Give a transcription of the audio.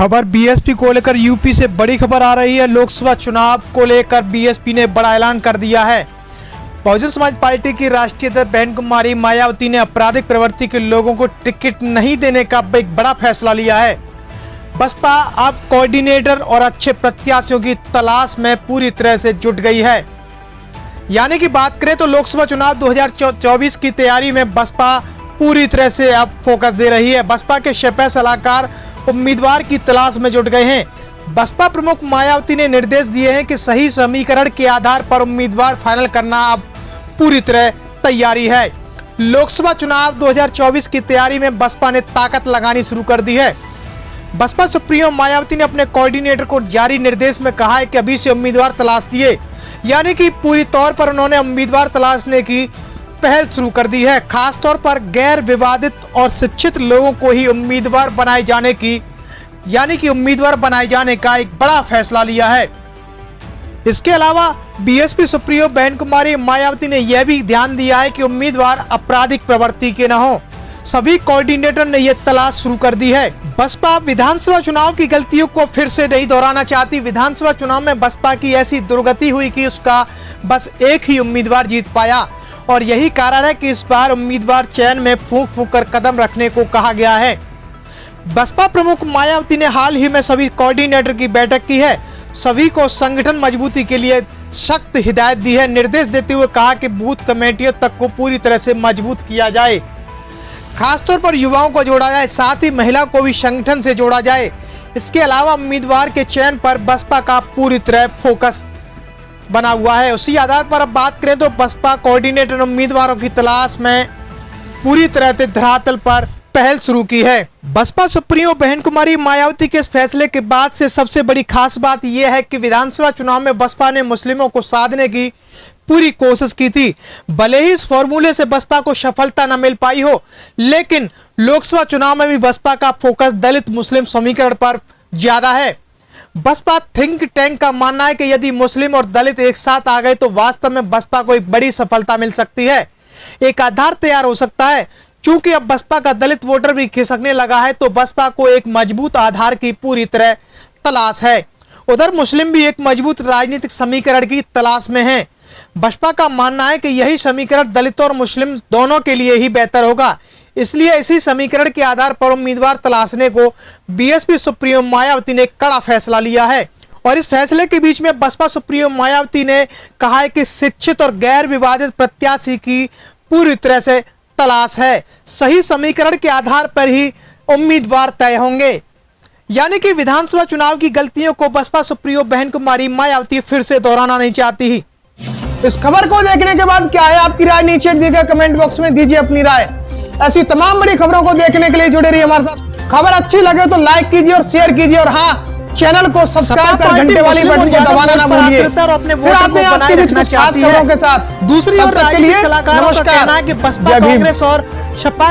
खबर बीएसपी को लेकर यूपी से बड़ी खबर आ रही है। लोकसभा चुनाव को लेकर बीएसपी ने बड़ा ऐलान कर दिया है। बहुजन समाज पार्टी की राष्ट्रीय अध्यक्ष बहन कुमारी मायावती ने आपराधिक प्रवृत्ति के लोगों को टिकट नहीं देने का एक बड़ा फैसला लिया है। बसपा अब कोऑर्डिनेटर और अच्छे प्रत्याशियों की तलाश में पूरी तरह से जुट गई है। यानी कि बात करें तो लोकसभा चुनाव 2024 की तैयारी में बसपा पूरी तरह से अब फोकस दे रही है। बसपा के शपथ सलाहकार उम्मीदवार की तलाश में जुट गए हैं। बसपा प्रमुख मायावती ने निर्देश दिए हैं कि सही समीकरण के आधार पर उम्मीदवार फाइनल करना अब पूरी तरह तैयारी है। लोकसभा चुनाव 2024 की तैयारी में बसपा ने ताकत लगानी शुरू कर दी है। बसपा सुप्रीमो मायावती ने अपने कोऑर्डिनेटर को जारी निर्देश में कहा है कि अभी से उम्मीदवार तलाश दिए, यानी कि पूरी तौर पर उन्होंने उम्मीदवार तलाशने की पहल शुरू कर दी है। खास तौर पर गैर विवादित और शिक्षित लोगों को ही उम्मीदवार बनाए जाने का एक बड़ा फैसला लिया है। इसके अलावा बीएसपी सुप्रीमो बहन कुमारी मायावती ने यह भी ध्यान दिया है कि उम्मीदवार आपराधिक प्रवृत्ति के न हो। सभी कोऑर्डिनेटर ने यह तलाश शुरू कर दी है। बसपा विधानसभा चुनाव की गलतियों को फिर से नहीं दोहराना चाहती। विधानसभा चुनाव में बसपा की ऐसी दुर्गति हुई कि उसका बस एक ही उम्मीदवार जीत पाया और यही कारण है कि इस बार उम्मीदवार चयन में फूंक कर कदम रखने को कहा गया है। बसपा प्रमुख मायावती ने हाल ही में सभी कोऑर्डिनेटर की बैठक की है। सभी को संगठन मजबूती के लिए सख्त हिदायत दी है। निर्देश देते हुए कहा कि बूथ कमेटियों तक को पूरी तरह से मजबूत किया जाए। खासतौर पर युवाओं को जोड़ा जाए, साथ ही महिला को भी संगठन से जोड़ा जाए। इसके अलावा उम्मीदवार के चयन पर बसपा का पूरी तरह फोकस बना हुआ है। उसी आधार पर अब बात करें तो बसपा कोऑर्डिनेटर उम्मीदवारों की तलाश में पूरी तरह से धरातल पर पहल शुरू की है। बसपा सुप्रीमो बहन कुमारी मायावती के इस फैसले के बाद से सबसे बड़ी खास बात यह है कि विधानसभा चुनाव में बसपा ने मुस्लिमों को साधने की पूरी कोशिश की थी। भले ही इस फॉर्मूले से बसपा को सफलता न मिल पाई हो, लेकिन लोकसभा चुनाव में भी बसपा का फोकस दलित मुस्लिम समीकरण पर ज्यादा है। बसपा थिंक टैंक का मानना है कि यदि मुस्लिम और दलित एक साथ आ गए तो वास्तव में बसपा को एक बड़ी सफलता मिल सकती है, एक आधार तैयार हो सकता है। चूंकि अब बसपा का दलित वोटर भी खिसकने लगा है तो बसपा को एक मजबूत आधार की पूरी तरह तलाश है। उधर मुस्लिम भी एक मजबूत राजनीतिक समीकरण की तलाश में है। बसपा का मानना है कि यही समीकरण दलितों और मुस्लिम दोनों के लिए ही बेहतर होगा। इसलिए इसी समीकरण के आधार पर उम्मीदवार तलाशने को बीएसपी सुप्रीमो मायावती ने कड़ा फैसला लिया है। और इस फैसले के बीच में बसपा सुप्रीमो मायावती ने कहा है कि शिक्षित और गैर विवादित प्रत्याशी की पूरी तरह से तलाश है। सही समीकरण के आधार पर ही उम्मीदवार तय होंगे। यानी कि विधानसभा चुनाव की गलतियों को बसपा सुप्रीमो बहन कुमारी मायावती फिर से दोहराना नहीं चाहती। इस खबर को देखने के बाद क्या है आपकी राय, नीचे दिए गए कमेंट बॉक्स में दीजिए अपनी राय। ऐसी तमाम बड़ी खबरों को देखने के लिए जुड़े रहिए हमारे साथ। खबर अच्छी लगे तो लाइक कीजिए और शेयर कीजिए और हाँ, चैनल को सब्सक्राइब कर घंटे वाली बटन को दबाना ना भूलिए। फिर आते हैं आपके बीच कुछ खास खबरों के साथ। दूसरी ओर तब तक के लिए सलाहकारों का कहना है कि बसपा, कांग्रेस और सपा